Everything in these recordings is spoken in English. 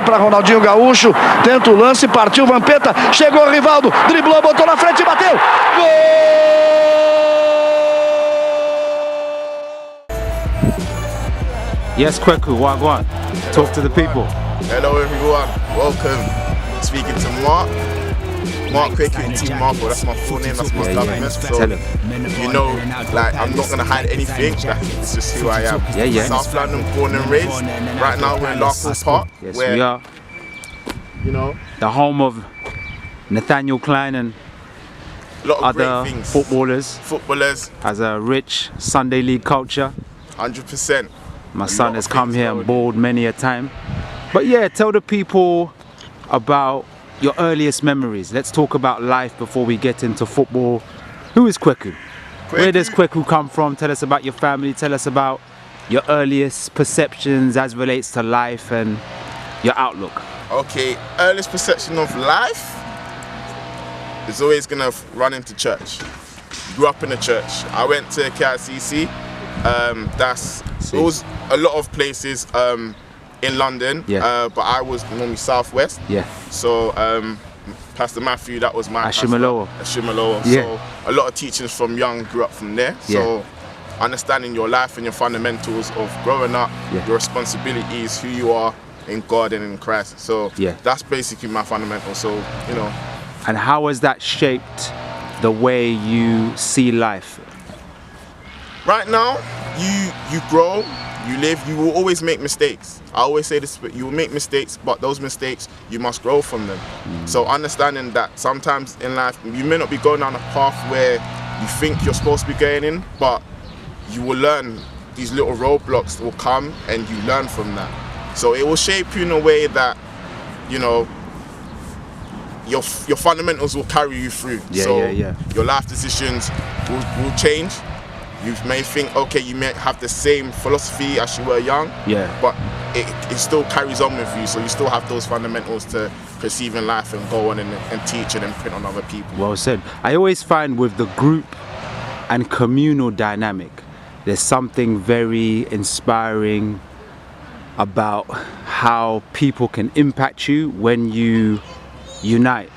para Ronaldinho Gaúcho, tenta o lance, partiu Vampeta, chegou o Rivaldo, driblou, botou na frente e bateu. Gol! Yes, Kweku, Wagwan. Talk to the people. Hello everyone, welcome. Speaking to Mark Kweku and Team Marco, that's my full name, that's my government. So, you know, like, I'm not going to hide anything, that's just who I am. South London, born and raised. Right now we're in Larkhill Park. Yes, we are. You know, the home of Nathaniel Klein and other footballers. Has a rich Sunday league culture. 100%. My son has come here and balled many a time. But yeah, tell the people about your earliest memories. Let's talk about life before we get into football. Who is Kweku? Where does Kweku come from? Tell us about your family. Tell us about your earliest perceptions as relates to life and your outlook. Okay, earliest perception of life is always gonna run into church. Grew up in a church. I went to KICC. There was a lot of places in London, but I was normally southwest. So Pastor Matthew, that was my Ashimalowo. So a lot of teachings from young grew up from there. So understanding your life and your fundamentals of growing up, your responsibilities, who you are in God and in Christ. So that's basically my fundamental. So, you know. And how has that shaped the way you see life? Right now, you grow, you live, you will always make mistakes. I always say this, but you will make mistakes, but those mistakes, you must grow from them. So understanding that sometimes in life, you may not be going down a path where you think you're supposed to be going in, but you will learn these little roadblocks will come and you learn from that. So it will shape you in a way that, you know, your fundamentals will carry you through. Your life decisions will change. You may think, okay, you may have the same philosophy as you were young, but it still carries on with you. So you still have those fundamentals to perceive in life and go on and teach and imprint on other people. Well said. I always find with the group and communal dynamic, there's something very inspiring about how people can impact you when you unite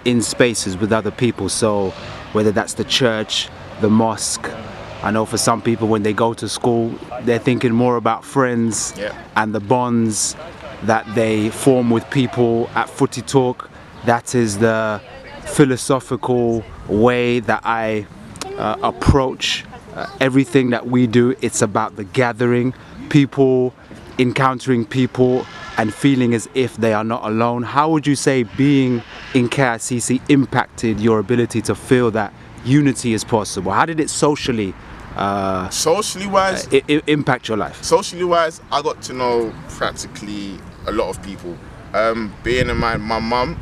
in spaces with other people. So whether that's the church, the mosque. I know for some people when they go to school, they're thinking more about friends and the bonds that they form with people at FutiTalk. That is the philosophical way that I approach everything that we do. It's about the gathering, people encountering people and feeling as if they are not alone. How would you say being in KICC impacted your ability to feel that unity is possible? How did it socially wise impact your life? Socially wise, I got to know practically a lot of people. Being in my mum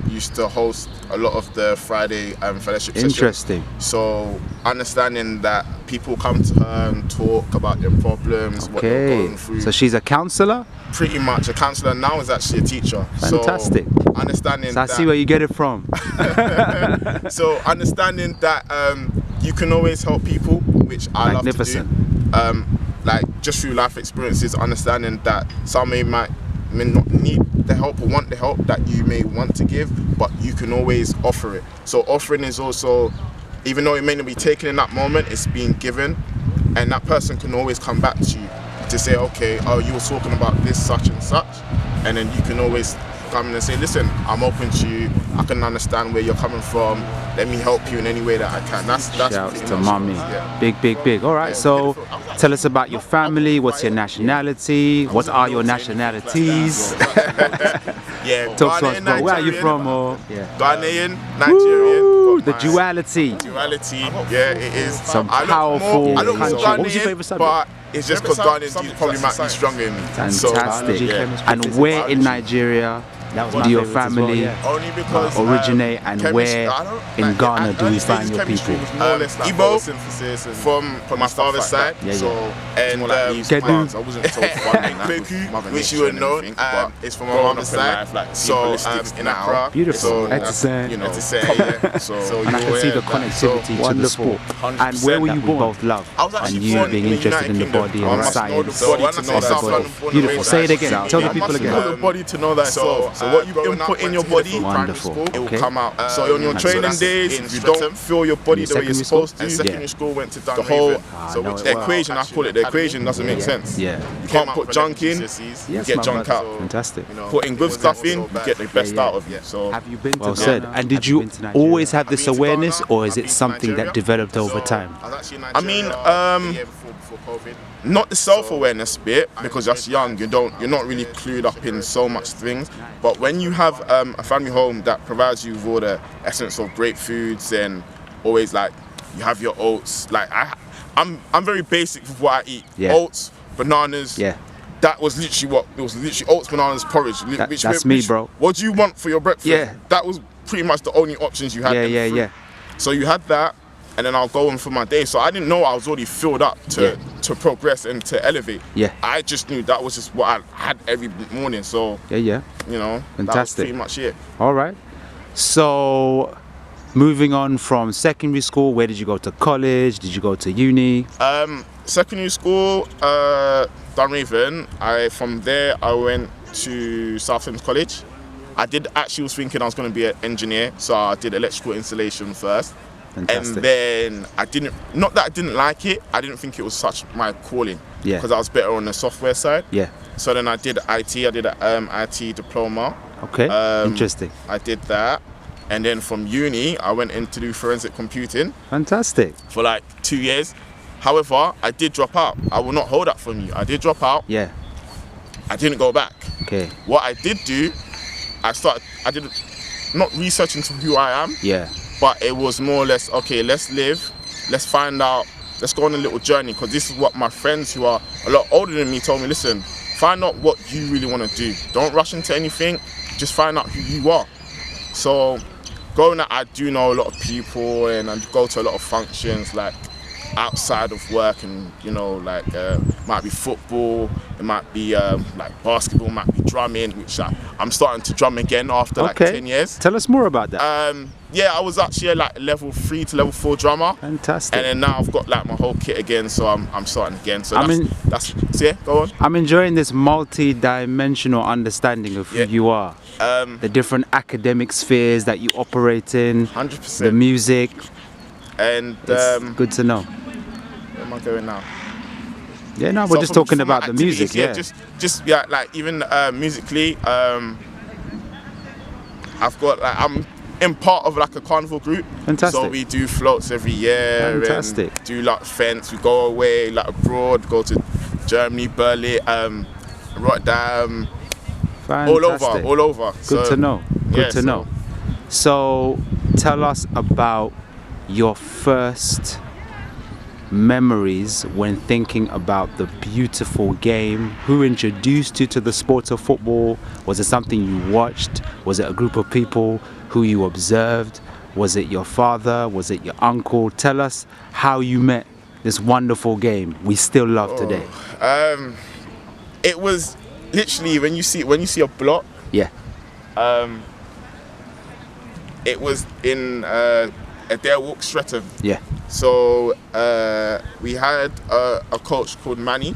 used to host a lot of the Friday fellowship sessions. Interesting. So understanding that people come to her and talk about their problems, what they're going through. So she's a counsellor? Pretty much. A counsellor now is actually a teacher. Fantastic. So understanding I see where you get it from. So understanding that you can always help people, which I love to do. Like just through life experiences, understanding that some may not need the help or want the help that you may want to give, but you can always offer it. So offering is also, even though it may not be taken in that moment, it's being given, and that person can always come back to you to say, okay, oh, you were talking about this, such and such, and then you can always come in and say, listen, I'm open to you, I can understand where you're coming from, let me help you in any way that I can. That's shouts to mommy. Big. All right, so tell us about your family. What's your nationality? What are your nationalities? Talk to us, bro. Where are you from? Ghanaian, Nigerian. Woo, the duality. Yeah, it is. Some powerful I don't know country. What was your favorite subject? But it's just because Ghanaians probably might be stronger in me. Fantastic. And where in Nigeria That was do my your favourite as well, family yeah. Only because originate and chemistry- where I don't- in like, Ghana at do we early find stages, your chemistry people? was more or less like Igbo photosynthesis and from my father's side. Yeah, so And more like leaves, Kedu. plants. I wasn't so fun in that with Kweku, Mother which Nature you would and know, everything, but it's from my growing mother's up in side. life, like, So ballistics in now, Accra, Beautiful. so That's you know, it's a yeah. so And I can see the connectivity to the wonderful. sport. And where were you That born? Both love. I was And actually you born being in the interested in the United body Kingdom. and I must know science. the body to know that South soul. London, born and Beautiful. raised Say it in again. South Tell the London. people I must again. know the body to know that soul. So what you growing up, input in went your to the body, primary Wonderful. school, it will Okay. come out. So on your And training that's days, in if you Streatham. don't feel your body In the way you're secondary school? supposed to, And secondary school went to the whole so know which it the well. equation, I call it the equation, doesn't make sense. Yeah. You Can't can't put put junk in, you Yes, get my junk brother. out. Fantastic. Putting good stuff in, you get the best yeah. out of you. So Have you been to Well Ghana? said. And did Have you been to Nigeria? always have this I've been to awareness, Ghana, or is I've it been to something that Nigeria. developed over time? I was actually in I mean, Nigeria the year before COVID. not the self-awareness bit, because that's young. You're not really clued up in so much things. But when you have a family home that provides you with all the essence of great foods and always like you have your oats. Like I'm very basic with what I eat. Yeah. Oats, bananas. Yeah. That was literally what it was. Literally oats, bananas, porridge. That's me, bro. What do you want for your breakfast? Yeah. That was pretty much the only options you had. Yeah, and yeah, fruit. yeah. So you had that, and then I'll go on for my day. So I didn't know I was already filled up to progress and to elevate. Yeah. I just knew that was just what I had every morning. So Yeah. you know, that was Fantastic. pretty much it. All right. So, moving on from secondary school, where did you go to college? Did you go to uni? Secondary school, Dunraven. From there I went to Southend College. I was thinking I was going to be an engineer, so I did electrical installation first. Fantastic. And then not that I didn't like it, I didn't think it was such my calling. Yeah. Because I was better on the software side. Yeah. So then I did IT, I did an IT diploma. Okay. Interesting. I did that. And then from uni, I went in to do forensic computing Fantastic. for like 2 years. However, I did drop out. I will not hold that from you. I did drop out. Yeah. I didn't go back. Okay. What I did do, I did not research into who I am, Yeah. but it was more or less, okay, let's live, let's find out, let's go on a little journey, because this is what my friends who are a lot older than me told me. Listen, find out what you really want to do. Don't rush into anything, just find out who you are. So growing up, I do know a lot of people, and I go to a lot of functions like outside of work, and you know, like might be football, it might be like basketball, might be drumming, which I'm starting to drum again after like 10 years. Tell us more about that. Yeah, I was actually like level 3 to level 4 drummer. Fantastic. And then now I've got like my whole kit again, so I'm starting again. So that's yeah, go on. I'm enjoying this multi-dimensional understanding of who you are. The different academic spheres that you operate in. 100%. The music. And It's good to know. where am I going now? Yeah, no, So we're just from talking my about the music. activities, just like even musically, I've got like I'm in part of like a carnival group. Fantastic. So we do floats every year. Fantastic. And do like fence. We go away like abroad. Go to Germany, Berlin, Rotterdam. Fantastic. All over. Good to know. Good yeah, to know. So tell us about your first memories when thinking about the beautiful game. Who introduced you to the sport of football? Was it something you watched? Was it a group of people who you observed? Was it your father? Was it your uncle? Tell us how you met this wonderful game we still love today. It was literally when you see a block. Yeah. It was in Adair Walk, Streatham. Yeah. So we had a coach called Manny,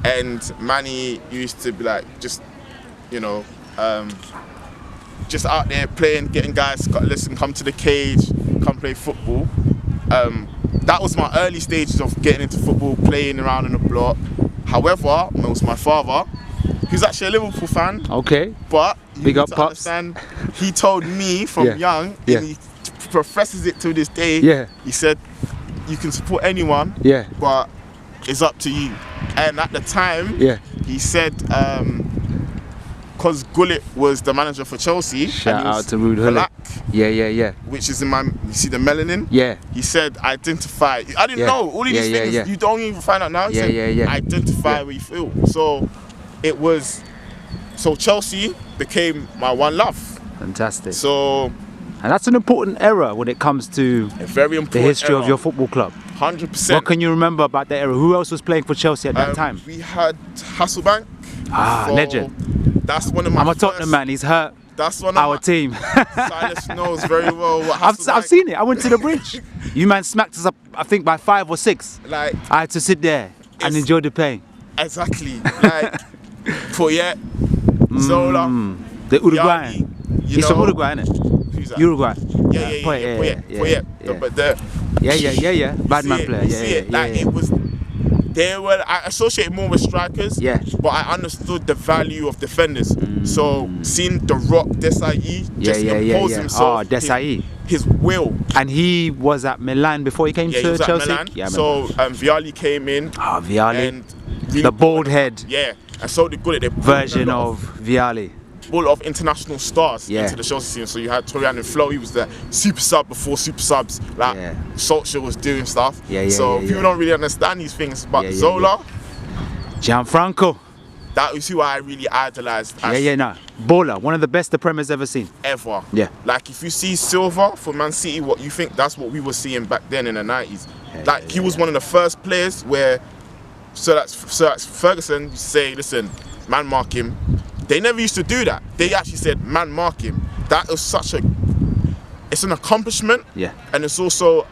and Manny used to be like just out there playing, getting guys, listen, come to the cage, come play football. That was my early stages of getting into football, playing around in the block. However, it was my father, who's actually a Liverpool fan. Okay. But Big up, Pops. understand, he told me from young, Yeah. and he professes it to this day. Yeah. He said, you can support anyone, Yeah. but it's up to you. And at the time, Yeah. he said, because Gullit was the manager for Chelsea, Shout and he was out to Ruud Gullit. black, Yeah. which is in my, you see the melanin? Yeah. He said, identify. I didn't Yeah. know. All of these Yeah, things, yeah. you don't even find out now. He Yeah, said, yeah. identify Yeah. where you feel. So it was, so Chelsea, became my one love. Fantastic. So, and that's an important era when it comes to a very important the history era. of your football club. 100%. What can you remember about that era? Who else was playing for Chelsea at that time? We had Hasselbank. Legend. That's one of my I'm a Tottenham man. He's hurt. That's one of our team. Silas knows very well what I've seen it. I went to the bridge. You man smacked us up, I think, by 5 or 6. Like, I had to sit there and enjoy the pain. Exactly. Like, Poyet, Zola, the Uruguayan. He's from Uruguay, isn't it? Who's that? Uruguay. Yeah. Bad man player. It was. I associate more with strikers. Yeah. But I understood the value of defenders. So seeing the Rock Desai just impose himself. Desai. His will. And he was at Milan before he came to he was Chelsea. At Milan. So Vialli came in. Vialli. And really the bald head. Yeah. And so the good version of Vialli. Full of international stars into the Chelsea team. So you had Torian and Flo. He was the super sub before super subs. Like Solskjaer was doing stuff. So people don't really understand these things. But Zola, Gianfranco. That was who I really idolized. Baller, one of the best the Premier's ever seen. Ever. Yeah. Like if you see Silva for Man City, what you think that's what we were seeing back then in the 90s. He was one of the first players where Sir Alex Ferguson used to say, listen, man mark him. They never used to do that. They actually said, man mark him. That was it's an accomplishment. Yeah. And it's also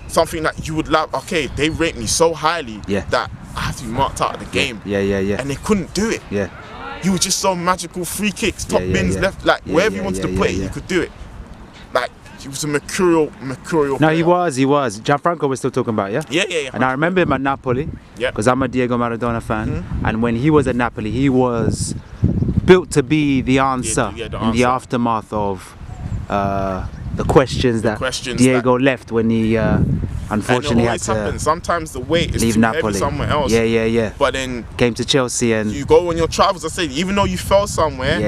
something that you would love. Okay, they rate me so highly that I have to be marked out of the game. Yeah. And they couldn't do it. Yeah. You were just so magical, free kicks, top bins, left, like wherever you wanted to put it, you could do it. Like, he was a mercurial player. No, he was. Gianfranco was still talking about, Yeah. And I remember him at Napoli, because I'm a Diego Maradona fan. And when he was at Napoli, he was built to be the answer in the aftermath of the questions that Diego left when he unfortunately had to happens. Sometimes the weight is leave too Napoli. heavy somewhere else. Yeah. But then came to Chelsea and you go on your travels. I say, even though you fell somewhere,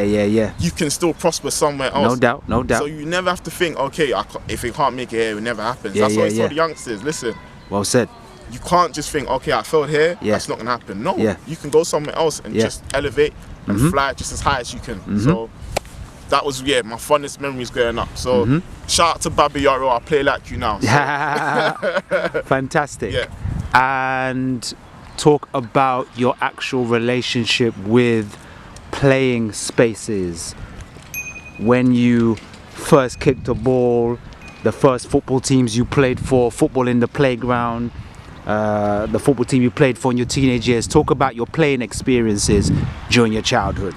you can still prosper somewhere else. No doubt. So you never have to think, okay, if it can't make it here, it never happens. That's why I told the youngsters, listen. Well said. You can't just think, okay, I failed here, that's not gonna happen. No, you can go somewhere else and just elevate and fly just as high as you can. So that was my fondest memories growing up. So shout out to Babi Yaro, I play like you now. So. Fantastic. Yeah. And talk about your actual relationship with playing spaces. When you first kicked a ball, the first football teams you played for, football in the playground, the football team you played for in your teenage years. Talk about your playing experiences during your childhood.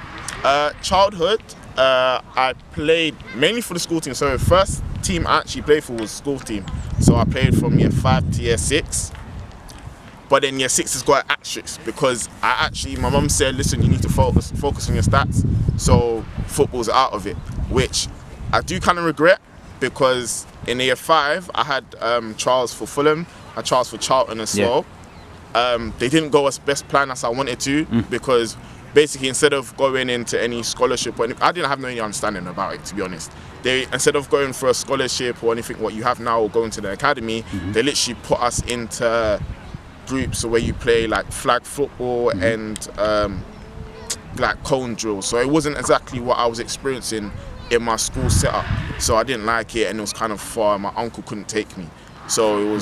I played mainly for the school team. So the first team I actually played for was school team. So I played from year 5 to year 6. But then year 6 has got an asterisk because my mum said, listen, you need to focus on your stats. So football's out of it, which I do kind of regret because in year 5 I had trials for Fulham, I had trials for Charlton as well. They didn't go as best plan as I wanted to because basically instead of going into any scholarship or anything, I didn't have any understanding about it, to be honest. Instead of going for a scholarship or anything what you have now or going to the academy, they literally put us into groups where you play like flag football and like cone drills. So it wasn't exactly what I was experiencing in my school setup. So I didn't like it and it was kind of far. My uncle couldn't take me. So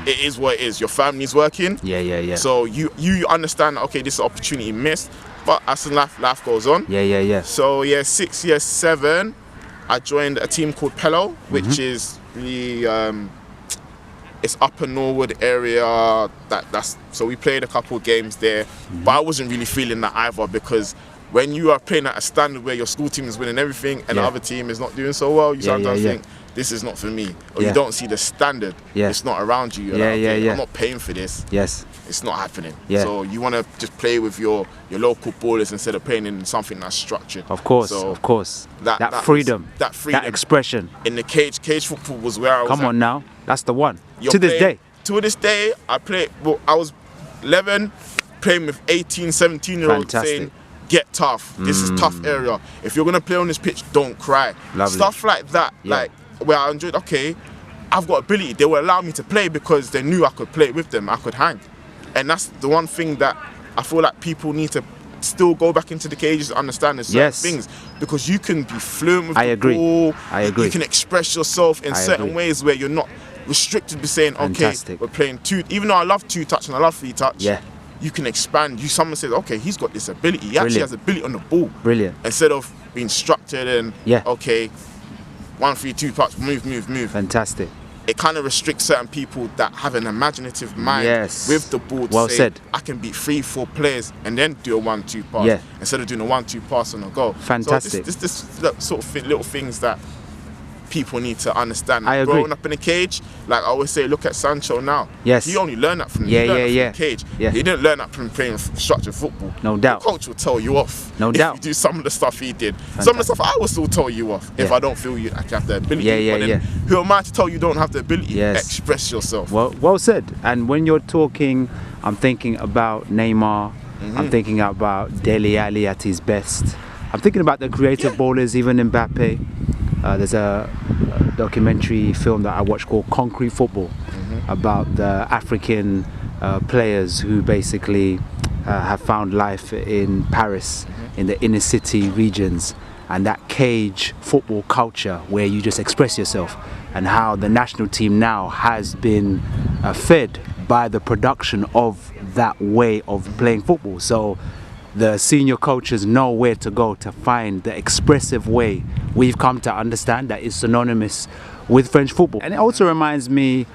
it is what it is. Your family's working. Yeah. So you understand, okay, this opportunity missed. But as life goes on. Yeah. So year 6, year 7, I joined a team called Pello, which is really it's Upper Norwood area. So we played a couple of games there, but I wasn't really feeling that either because when you are playing at a standard where your school team is winning everything and the other team is not doing so well, you sometimes think this is not for me, or you don't see the standard. It's not around you. You're like, okay, I'm not paying for this. It's not happening. So you want to just play with your local ballers instead of playing in something that's structured. Of course. That freedom, that expression. In the cage football was where I was. Come on now, that's the one. To this day, I play. Well, I was 11, playing with 18, 17-year-olds saying, get tough. This is tough area. If you're gonna play on this pitch, don't cry. Lovely. Stuff like that. Like where I enjoyed. Okay, I've got ability. They will allow me to play because they knew I could play with them. I could hang, and that's the one thing that I feel like people need to still go back into the cages and understand the certain things, because you can be fluent with the ball. I agree. You can express yourself in certain ways where you're not restricted to saying, okay, we're playing even though I love 2-touch and I love 3-touch, you can expand. Someone says, okay, he's got this ability. He actually has ability on the ball. Brilliant. Instead of being structured and okay, 1-3-2-touch, move. Fantastic. It kind of restricts certain people that have an imaginative mind with the ball to say, I can beat 3-4 players and then do a 1-2 pass instead of doing a 1-2 pass on a goal. Fantastic. So this sort of little things that people need to understand. I agree. Growing up in a cage, like I always say, look at Sancho now. Yes. He only learned that from the cage. Yeah. He didn't learn that from playing structured football. No doubt. The coach will tell you off. No if doubt. you do some of the stuff he did. Some of the stuff I will still tell you off if I don't feel you actually have the ability. But then who am I to tell you don't have the ability? Express yourself. Well said. And when you're talking, I'm thinking about Neymar. I'm thinking about Dele Alli at his best. I'm thinking about the creative ballers, even Mbappe. There's a documentary film that I watched called Concrete Football about the African players who basically have found life in Paris, in the inner city regions, and that cage football culture where you just express yourself, and how the national team now has been fed by the production of that way of playing football. So the senior coaches know where to go to find the expressive way we've come to understand that is synonymous with French football. And it also reminds me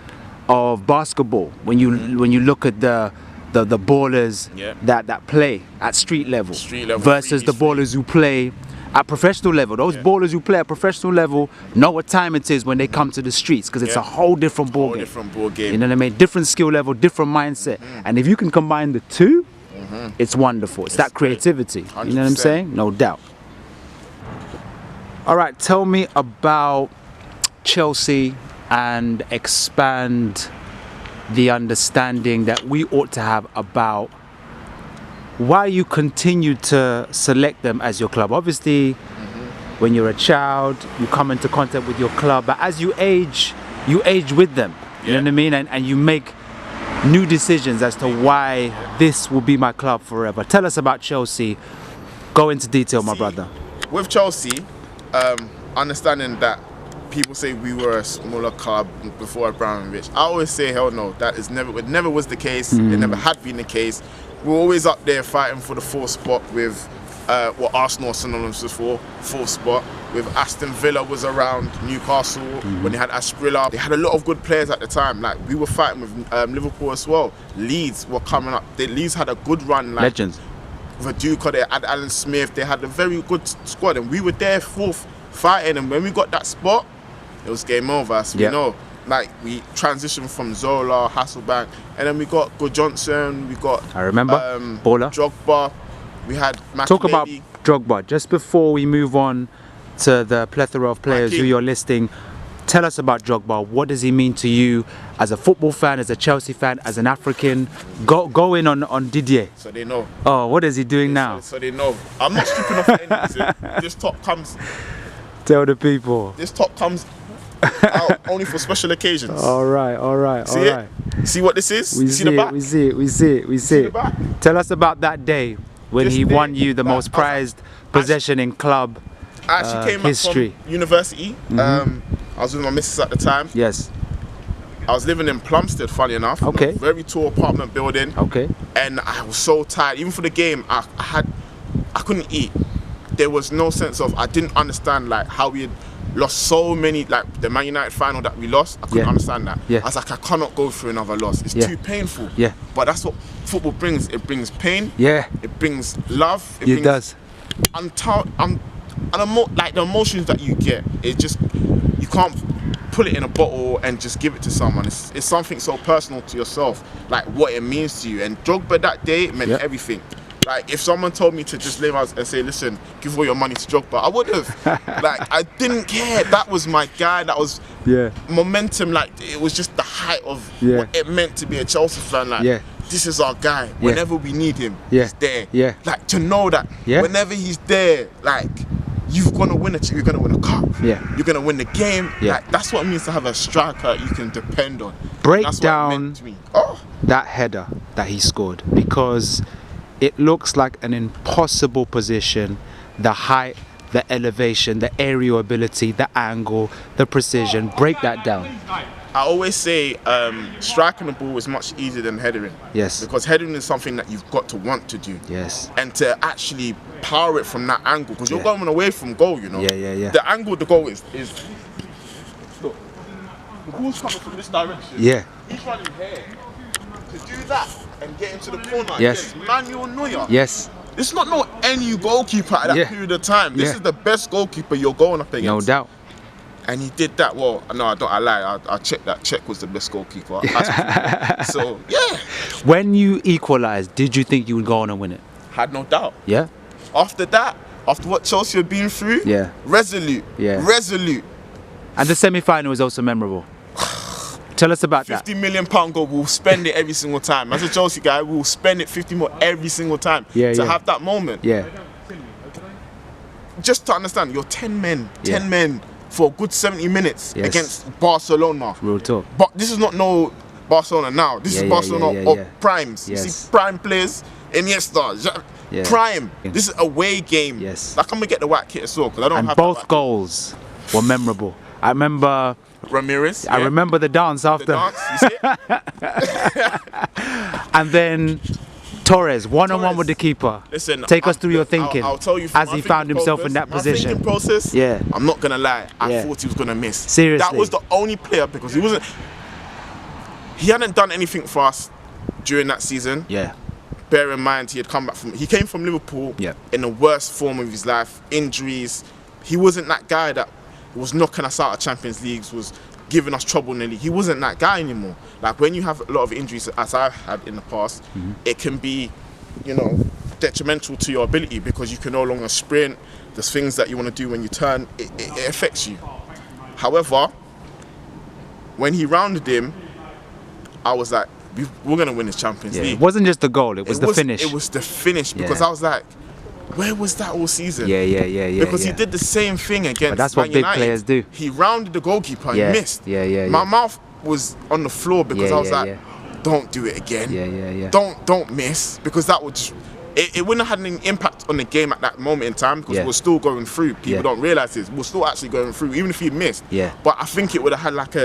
of basketball when you look at the ballers that play at street level versus the ballers who play at professional level. Those ballers who play at professional level know what time it is when they come to the streets, because it's a whole different ball game. You know what I mean? Different skill level, different mindset. And if you can combine the two, it's wonderful. It's that creativity. 100%. You know what I'm saying? No doubt. All right, tell me about Chelsea and expand the understanding that we ought to have about why you continue to select them as your club. Obviously, when you're a child, you come into contact with your club, but as you age with them. You know what I mean? And you make new decisions as to why this will be my club forever. Tell us about Chelsea. Go into detail, my brother. With Chelsea, understanding that people say we were a smaller club before Abramovich, I always say, hell no, it never was the case. It never had been the case. We're always up there fighting for the fourth spot with what Arsenal are synonymous for, fourth spot. With Aston Villa was around, Newcastle, when they had Asprilla. They had a lot of good players at the time. Like, we were fighting with Liverpool as well. Leeds were coming up. Leeds had a good run. Like, legends. Viduka, they had Alan Smith. They had a very good squad, and we were there fourth fighting. And when we got that spot, it was game over. So you know, like, we transitioned from Zola, Hasselbank, and then we got Go Johnson. We got Bola, Drogba. We had Makelele. Talk about Drogba just before we move on to the plethora of players who you're listing. Tell us about Drogba. What does he mean to you as a football fan, as a Chelsea fan, as an African? Go in on Didier. So they know. Oh, what is he doing now? So they know. I'm not stripping off anything. This top comes. Tell the people. This top comes out only for special occasions. All right. See what this is? We see the back? We see it. Tell us about that day when he won you the most prized possession in club I actually came history. Back from university. I was with my missus at the time. Yes. I was living in Plumstead, funny enough. Okay. Very tall apartment building. Okay. And I was so tired. Even for the game, I couldn't eat. There was no sense of, I didn't understand like how we had lost so many, like the Man United final that we lost. I couldn't understand that. I was like, I cannot go through another loss. It's too painful. But that's what football brings. It brings pain. It brings love. It does. Like the emotions that you get, it just, you can't put it in a bottle and just give it to someone. It's something so personal to yourself, like what it means to you. And Drogba that day meant everything. Like, if someone told me to just live out and say, listen, give all your money to Drogba, I would have. Like, I didn't care. That was my guy. That was momentum. Like, it was just the height of what it meant to be a Chelsea fan. Like, this is our guy. Whenever we need him, he's there. Like, to know that whenever he's there, like, you're gonna win a cup. You're gonna win the game. Like, that's what it means to have a striker you can depend on. Break down that header that he scored, because it looks like an impossible position. The height, the elevation, the aerial ability, the angle, the precision. Break that down. I always say striking the ball is much easier than headering. Yes. Because headering is something that you've got to want to do. Yes. And to actually power it from that angle, because you're Yeah. going away from goal, you know. Yeah. The angle of the goal is look, the ball's coming from this direction. Yeah. He's running here. To do that and get into the corner Yes. against Manuel Neuer. Yes. It's not any goalkeeper at that Yeah. period of time. This Yeah. is the best goalkeeper you're going up against. No doubt. And he did that. Well, no, I lie. I checked that. Czech was the best goalkeeper. So, yeah. When you equalised, did you think you would go on and win it? Had no doubt. Yeah. After that, after what Chelsea had been through, Yeah. resolute. Yeah. Resolute. And the semi-final was also memorable. Tell us about that. £50 million goal, we'll spend it every single time. As a Chelsea guy, we'll spend it 50 more every single time Yeah, to yeah. have that moment. Yeah. Just to understand, you're 10 men, 10 Yeah. men for a good 70 minutes Yes. against Barcelona. Real talk. But this is not no Barcelona now. This Yeah, is yeah, Barcelona yeah, yeah, of yeah. primes. You Yes. see prime players, Iniesta, Yeah. prime. Yeah. This is a away game. Yes. Like, I'm going to get the white kit as well, because I don't And have both that white goals were memorable. I remember kit. Ramirez. I yeah. remember the dance The after. dance, you see it? And then Torres, one-on-one Torres. with the keeper. Listen, Take us through your thinking I'll tell you from as my he found thinking himself process, in that my position. thinking process, Yeah. I'm not gonna lie. I Yeah. thought he was gonna miss. Seriously. That was the only player, because he wasn't. He hadn't done anything for us during that season. Yeah. Bear in mind, he came from Liverpool Yeah. in the worst form of his life, injuries. He wasn't that guy that was knocking us out of Champions Leagues, was giving us trouble in the league. He wasn't that guy anymore. Like, when you have a lot of injuries, as I've had in the past, it can be, detrimental to your ability, because you can no longer sprint. There's things that you want to do when you turn. It affects you. However, when he rounded him, I was like, we're going to win this Champions Yeah. League. It wasn't just the goal, it was the finish. It was the finish, because Yeah. I was like, where was that all season? Yeah. Because he did the same thing against that's what Man big United. players do. He rounded the goalkeeper Yeah. and missed. Yeah. My mouth was on the floor, because Yeah, I was yeah, like, don't do it again. Yeah. Don't miss, because that would just, it wouldn't have had any impact on the game at that moment in time, because Yeah. we're still going through. People Yeah. don't realise this. We're still actually going through, even if he missed. Yeah. But I think it would have had like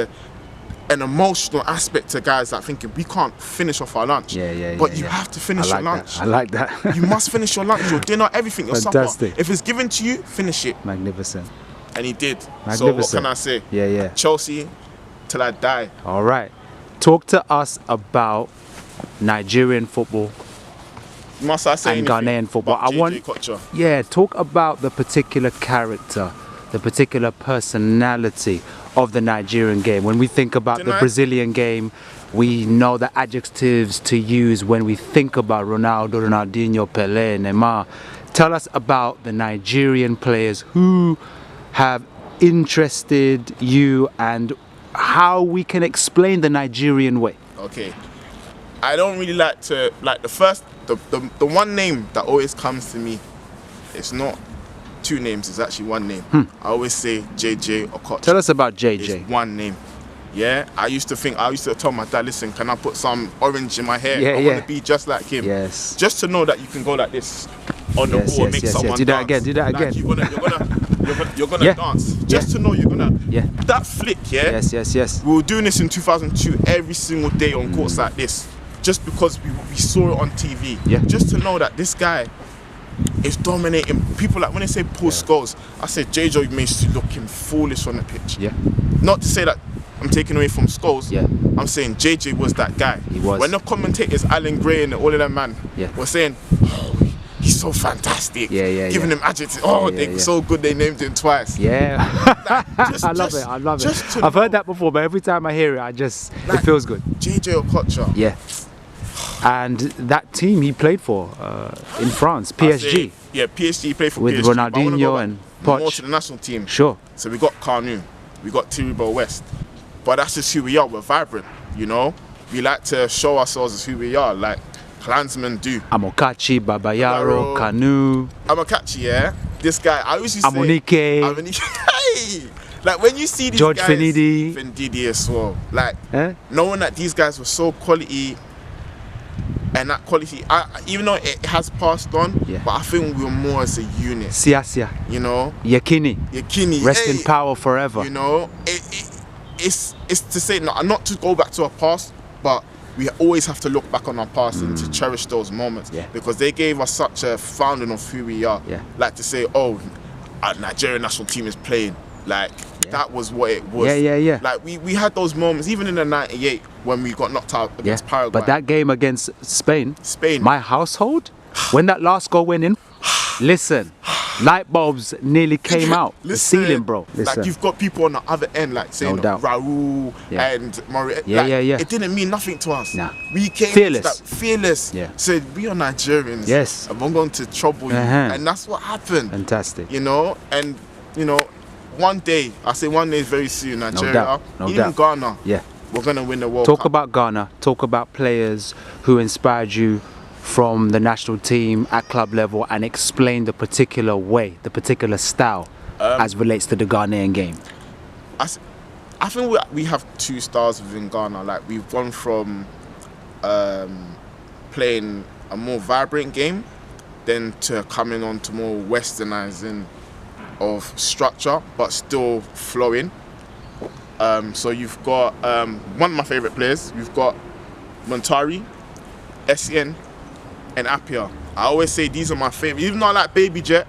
an emotional aspect to guys that thinking we can't finish off our lunch. But you have to finish your lunch. I like that. You must finish your lunch, your dinner, everything, your Fantastic. supper. If it's given to you, finish it. Magnificent. And he did. So what Magnificent. can I say? Yeah. Chelsea, till I die. All right. Talk to us about Nigerian football Must I say and anything Ghanaian football. about I want, JJ Kocha? yeah, talk about the particular character, the particular personality of the Nigerian game. When we think about Didn't the I- Brazilian game, we know the adjectives to use when we think about Ronaldo, Ronaldinho, Pelé, Neymar. Tell us about the Nigerian players who have interested you and how we can explain the Nigerian way. Okay. I don't really like to, the one name that always comes to me, it's not two names, it's actually one name. I always say JJ Okocha. Tell us about It's JJ. one name. Yeah, I used to tell my dad, listen, can I put some orange in my hair? Yeah, I yeah. want to be just like him. Yes. Just to know that you can go like this on the Yes, wall yes, and make yes, someone yes. Do that dance. again, do that Like, again. You're gonna Yeah. dance. Just to know you're gonna. Yeah. That flick, yeah. Yes. We were doing this in 2002 every single day on courts like this, just because we saw it on TV. Yeah. Just to know that this guy is dominating. People, like when they say Paul Scholes, I say JJ makes you looking foolish on the pitch. Yeah. Not to say that I'm taking away from Scholes. Yeah. I'm saying JJ was that guy. He was. When the commentators, Alan Gray and all of them man, Yeah. were saying, oh, he's so fantastic. Yeah, Giving him adjectives. Oh, Yeah, they're yeah. so good they named him twice. Yeah. Just- I love just- it. I love just it. to I've heard know- that before, but every time I hear it, it Like- feels good. JJ Okocha. Yeah. And that team he played for in France, I PSG. say, yeah, PSG, he played for With PSG. but I wanna Ronaldinho go back and more Poch. to the national team. Sure. So we got Kanu, we got Tiribo West. But that's just who we are. We're vibrant, you know? We like to show ourselves as who we are, like Klansmen do. Amokachi, Babayaro, Babayaro. Kanu, Amakachi, yeah? This guy, I always used to say... Amunike. Hey! Like, when you see these George guys... Finidi. as well. Like, Eh? knowing that these guys were so quality, And that quality, even though it has passed on, but I think we're more as a unit. Siasia. You know? Yakini. Rest in power forever. You know? It's to say, not to go back to our past, but we always have to look back on our past and to cherish those moments. Because they gave us such a founding of who we are. Like to say, oh, our Nigerian national team is playing. Like, that was what it was. Like, we had those moments, even in the 98, when we got knocked out against Paraguay. But that game against Spain, my household, when that last goal went in, listen, light bulbs nearly came out the ceiling, bro. Listen. Like, you've got people on the other end, like saying Raul and Maria. It didn't mean nothing to us. We came fearless. Said, we are Nigerians. Yes. And we're going to trouble you. And that's what happened. Fantastic. You know, and, you know, one day, I say one day is very soon, Nigeria, even Ghana, we're going to win the World Cup. Talk about Ghana, talk about players who inspired you from the national team at club level, and explain the particular way, the particular style as relates to the Ghanaian game. I think we have two styles within Ghana. Like, we've gone from playing a more vibrant game then to coming on to more westernizing of structure, but still flowing. So you've got one of my favorite players. We've got Montari, Essien, and Appiah. I always say these are my favorite, even though I like Baby Jet,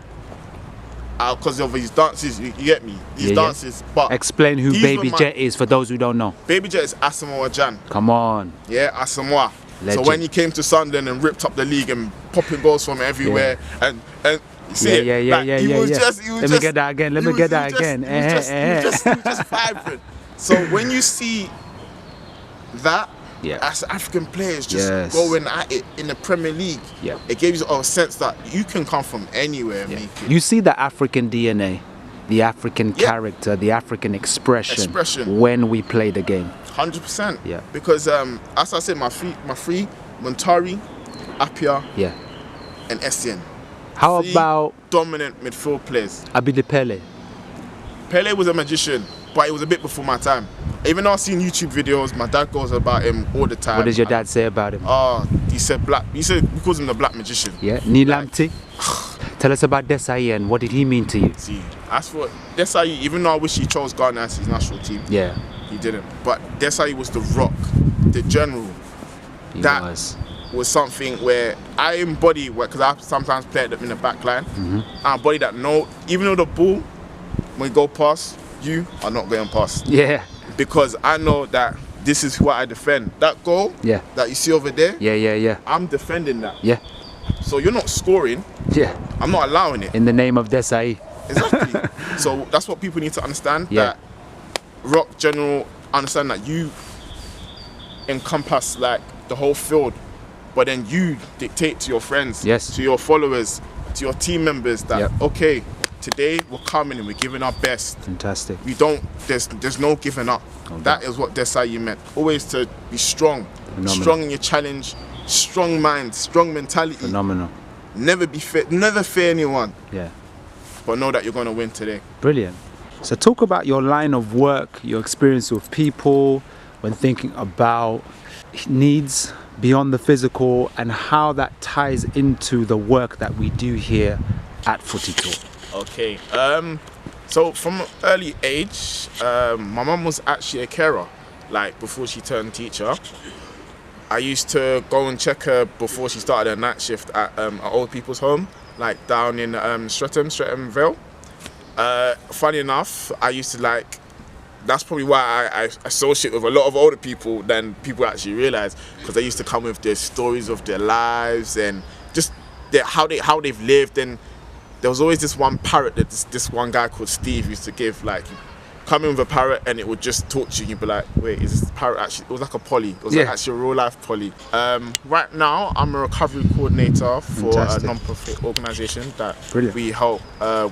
because of his dances. You get me? His dances. But explain who Baby Jet is for those who don't know. Baby Jet is Asamoah Gyan. Come on. Yeah, Asamoah. So when he came to Sunderland and ripped up the league and popping goals from everywhere, and see he was just let me get that again. Let me get that again. He was just vibrant. So when you see that, as African players just going at it in the Premier League, it gives you a sense that you can come from anywhere and make it. You see the African DNA, the African character, the African expression when we play the game. 100%. Yeah. Because as I said, my three, Montari, Appiah, and Essien. How about dominant midfield players? Abidi Pele. Pele was a magician, but it was a bit before my time. Even though I've seen YouTube videos, my dad goes about him all the time. What does your dad say about him? He said black. He calls him the black magician. Yeah. Nilamti. Tell us about Desai and what did he mean to you? See, as for Desai, even though I wish he chose Ghana as his national team, he didn't. But Desai was the rock, the general. He was something where I embody, because I sometimes play in the back line. I embody that. No, even though the ball, when you go past, you are not going past. Yeah. Because I know that this is what I defend. That goal that you see over there, I'm defending that. Yeah. So you're not scoring. Yeah. I'm not allowing it. In the name of Desai. Exactly. So that's what people need to understand. That rock general, understand that you encompass like the whole field, but then you dictate to your friends, to your followers, to your team members that okay, today we're coming and we're giving our best. Fantastic. We don't. There's no giving up. That is what Desai meant. Always to be strong. Phenomenal. Strong in your challenge. Strong mind. Strong mentality. Phenomenal. Never fear anyone. Yeah. But know that you're going to win today. Brilliant. So talk about your line of work, your experience with people when thinking about needs beyond the physical, and how that ties into the work that we do here at FutiTalk. Okay. So from an early age, my mum was actually a carer. Like before she turned teacher, I used to go and check her before she started her night shift at old people's home, like down in Streatham Vale. Funny enough, I used to that's probably why I associate with a lot of older people than people actually realise, because they used to come with their stories of their lives and just how they've lived. And there was always this one parrot that this one guy called Steve used to give, come in with a parrot and it would just talk to you. You'd be like, wait, is this parrot actually? It was like a poly. It was actually a real life poly. Right now, I'm a recovery coordinator for a non-profit organisation that we help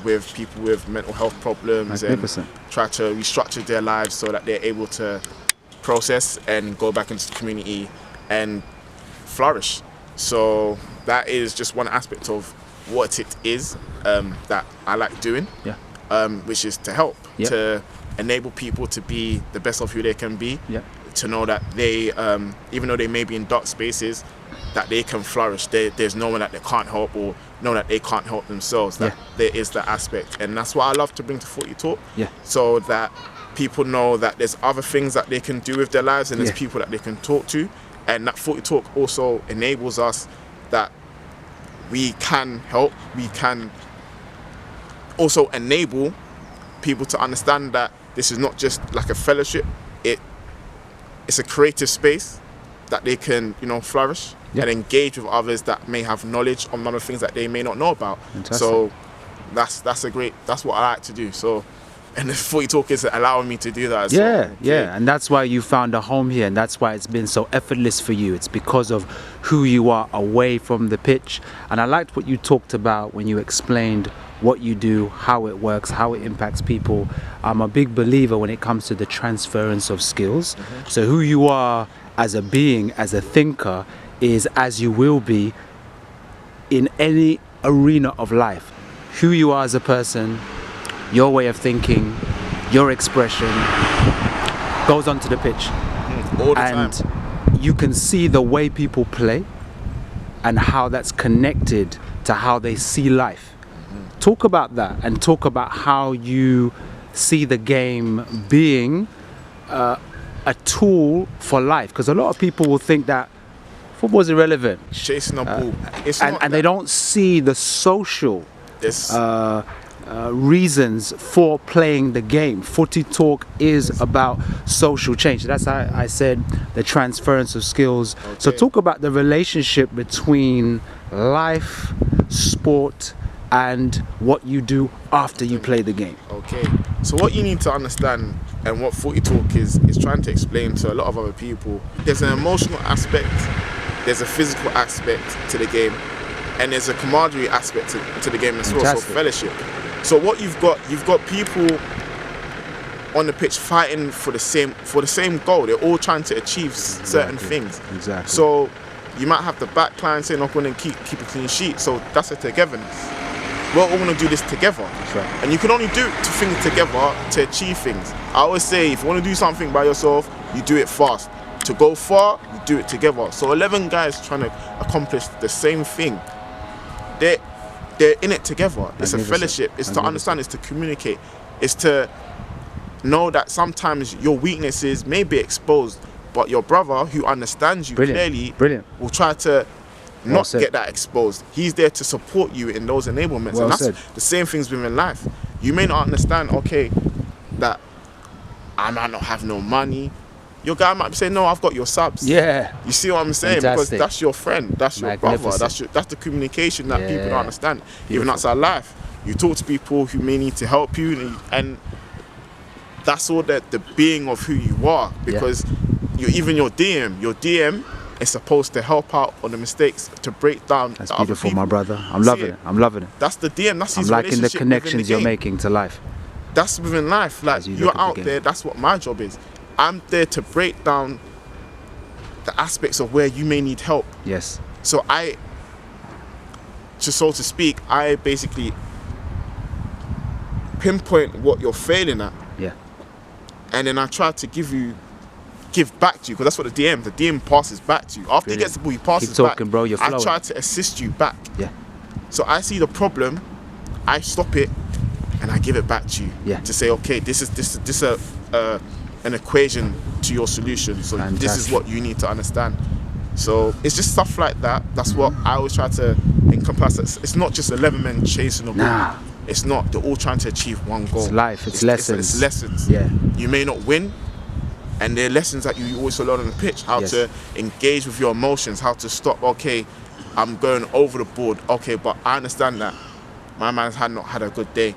with people with mental health problems and try to restructure their lives so that they're able to process and go back into the community and flourish. So that is just one aspect of what it is that I like doing, which is to help, to enable people to be the best of who they can be, to know that they, even though they may be in dark spaces, that they can flourish. There's no one that they can't help, or know that they can't help themselves. That there is that aspect, and that's what I love to bring to FutiTalk. So that people know that there's other things that they can do with their lives, and there's people that they can talk to, and that FutiTalk also enables us that we can help. We can also enable people to understand that this is not just like a fellowship. It's a creative space that they can, flourish and engage with others that may have knowledge on other things that they may not know about. Fantastic. So that's what I like to do. So, and the FutiTalk is allowing me to do that as well. And that's why you found a home here, and that's why it's been so effortless for you. It's because of who you are away from the pitch. And I liked what you talked about when you explained what you do, how it works, how it impacts people. I'm a big believer when it comes to the transference of skills. So who you are as a being, as a thinker, is as you will be in any arena of life. Who you are as a person, your way of thinking, your expression goes onto the pitch. All the and time. You can see the way people play and how that's connected to how they see life. Talk about that, and talk about how you see the game being a tool for life, because a lot of people will think that football is irrelevant, Chasing a ball. and they don't see the social reasons for playing the game. FutiTalk is about social change. That's how I said the transference of skills. So talk about the relationship between life, sport, and what you do after you play the game. Okay, so what you need to understand, and what FutiTalk is trying to explain to a lot of other people, there's an emotional aspect, there's a physical aspect to the game, and there's a camaraderie aspect to the game as well. So fellowship. So what you've got people on the pitch fighting for the same goal. They're all trying to achieve certain things. So you might have the back line saying, I'm going to keep a clean sheet. So that's a togetherness. We're all going to do this together. And you can only do things together to achieve things. I always say, if you want to do something by yourself, you do it fast. To go far, you do it together. So 11 guys trying to accomplish the same thing. They're in it together. It's a fellowship. It's to understand. It's to communicate. It's to know that sometimes your weaknesses may be exposed, but your brother, who understands you clearly, will try to not get that exposed. He's there to support you in those enablements. And that's the same things within life. You may not understand, that I might not have no money. Your guy might be saying, no, I've got your subs. You see what I'm saying? Because that's your friend, that's your brother, that's the communication that people don't understand. Even outside life, you talk to people who may need to help you, and that's all the being of who you are. Because even your DM is supposed to help out on the mistakes, to break down. That's beautiful, my brother. I'm loving it. That's the DM. That's his I'm liking the relationship connections you're making to life. That's within life. Like, you're out there. That's what my job is. I'm there to break down the aspects of where you may need help. So so to speak, I basically pinpoint what you're failing at. And then I try to give back to you, because that's what the DM passes back to you. After he gets the ball, he passes Keep talking, back. Bro, you're flowing. I try to assist you back. So I see the problem, I stop it, and I give it back to you. To say, okay, this is an equation to your solution. So this is what you need to understand. So it's just stuff like that. That's what I always try to encompass. It's not just 11 men chasing a ball. It's not. They're all trying to achieve one goal. It's life. It's lessons. It's lessons. You may not win, and there are lessons that you always learn on the pitch. How to engage with your emotions. How to stop. Okay, I'm going over the board. Okay, but I understand that my man's not had a good day.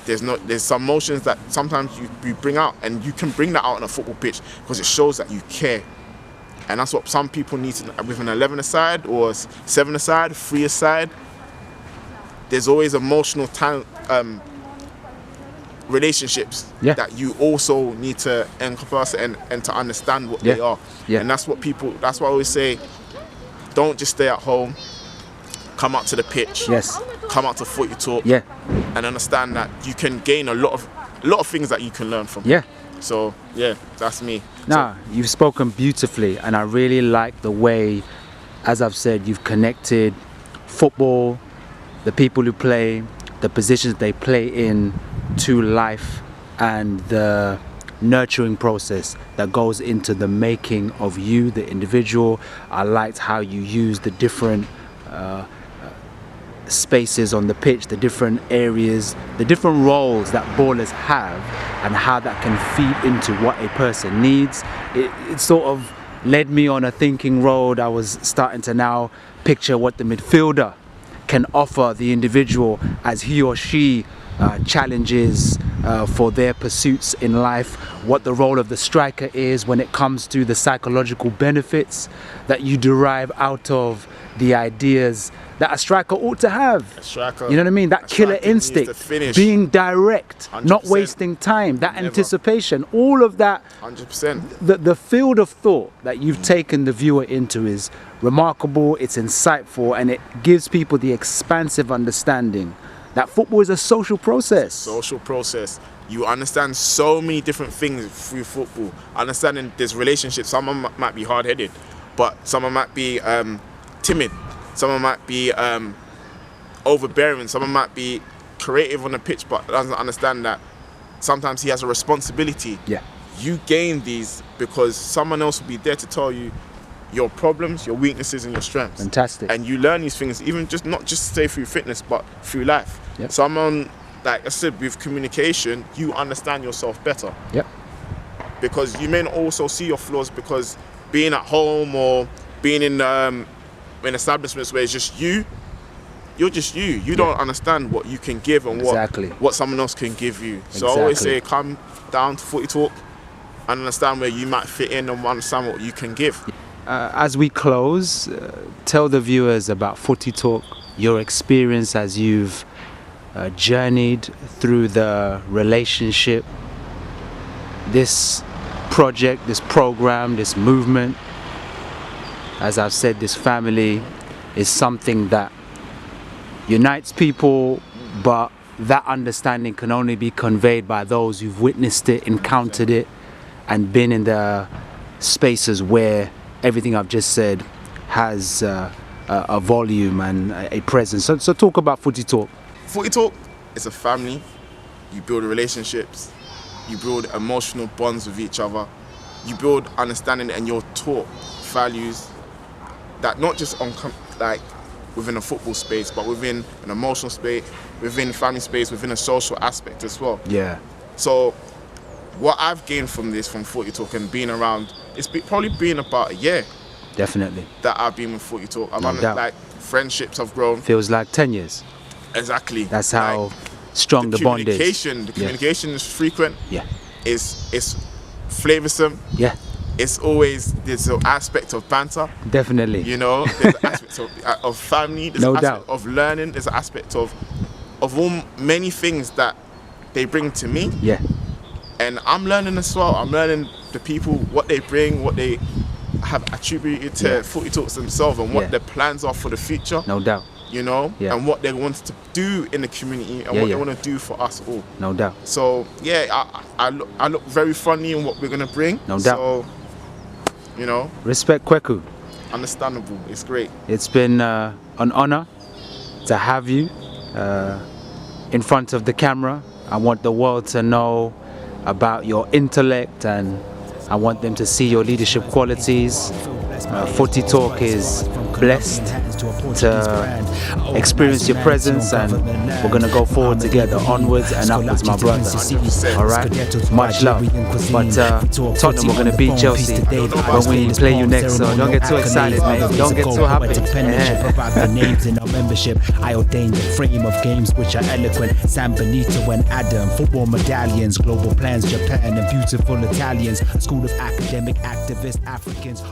There's some emotions that sometimes you bring out, and you can bring that out on a football pitch because it shows that you care. And that's what some people need to, with an 11 aside or 7 aside, 3 aside. There's always emotional relationships that you also need to encompass and to understand what they are. And that's what that's why I always say, don't just stay at home. Come out to the pitch. Come out to FutiTalk. And understand that you can gain a lot of things that you can learn from. So yeah, that's me. Nah, you've spoken beautifully, and I really like the way, as I've said, you've connected football, the people who play, the positions they play in, to life, and the nurturing process that goes into the making of you, the individual. I liked how you use the different spaces on the pitch, the different areas, the different roles that ballers have, and how that can feed into what a person needs. It sort of led me on a thinking road. I was starting to now picture what the midfielder can offer the individual as he or she challenges for their pursuits in life, what the role of the striker is when it comes to the psychological benefits that you derive out of the ideas that a striker ought to have. A striker, you know what I mean? That killer instinct, being direct, 100%. Not wasting time, that Never. anticipation, all of that. 100%. The field of thought that you've taken the viewer into is remarkable, it's insightful, and it gives people the expansive understanding that football is a social process. Social process. You understand so many different things through football. Understanding there's relationships. Someone might be hard-headed, but someone might be timid. Someone might be overbearing. Someone might be creative on the pitch, but doesn't understand that sometimes he has a responsibility. Yeah. You gain these because someone else will be there to tell you your problems, your weaknesses, and your strengths. Fantastic. And you learn these things, even just not just say through fitness, but through life. Yep. Someone, like I said, with communication, you understand yourself better. Yep. Because you may not also see your flaws, because being at home or being in establishments where it's just you're just you. You don't understand what you can give and what someone else can give you. So I always say, come down to FutiTalk and understand where you might fit in and understand what you can give. As we close, tell the viewers about FutiTalk, your experience as you've journeyed through the relationship, this project, this program, this movement. As I've said, this family is something that unites people, but that understanding can only be conveyed by those who've witnessed it, encountered it, and been in the spaces where everything I've just said has a volume and a presence. So talk about FutiTalk. FutiTalk is a family. You build relationships. You build emotional bonds with each other. You build understanding, and you're taught values that not just on like within a football space, but within an emotional space, within family space, within a social aspect as well. Yeah. So what I've gained from this, from FutiTalk and being around, it's probably been about a year. Definitely. That I've been with FutiTalk. Like friendships have grown. Feels like 10 years. Exactly. That's how strong the bond is. The communication is frequent. Yeah. It's flavoursome. Yeah. It's always, there's an aspect of banter. Definitely. You know, there's an aspect of family. There's no an aspect doubt. of learning. There's an aspect of all many things that they bring to me. Yeah. And I'm learning as well. I'm learning the people, what they bring, what they have attributed to FutiTalks themselves, and what their plans are for the future. No doubt. You know, and what they want to do in the community, and what they want to do for us all. No doubt. So yeah, I look very funny in what we're gonna bring. No doubt. So, you know, respect Kweku. Understandable. It's great. It's been an honor to have you in front of the camera. I want the world to know about your intellect, and I want them to see your leadership qualities. FutiTalk is blessed to experience your presence, and we're going to go forward together, onwards and upwards, my brother. Alright, much love. But Tottenham, we're going to beat Chelsea when we play you next, so don't get too excited, mate. Don't get too happy. Names in our membership, I ordained the frame of games which are eloquent. San Benito and Adam, football medallions, global plans, Japan and beautiful Italians, a school of academic activists, Africans.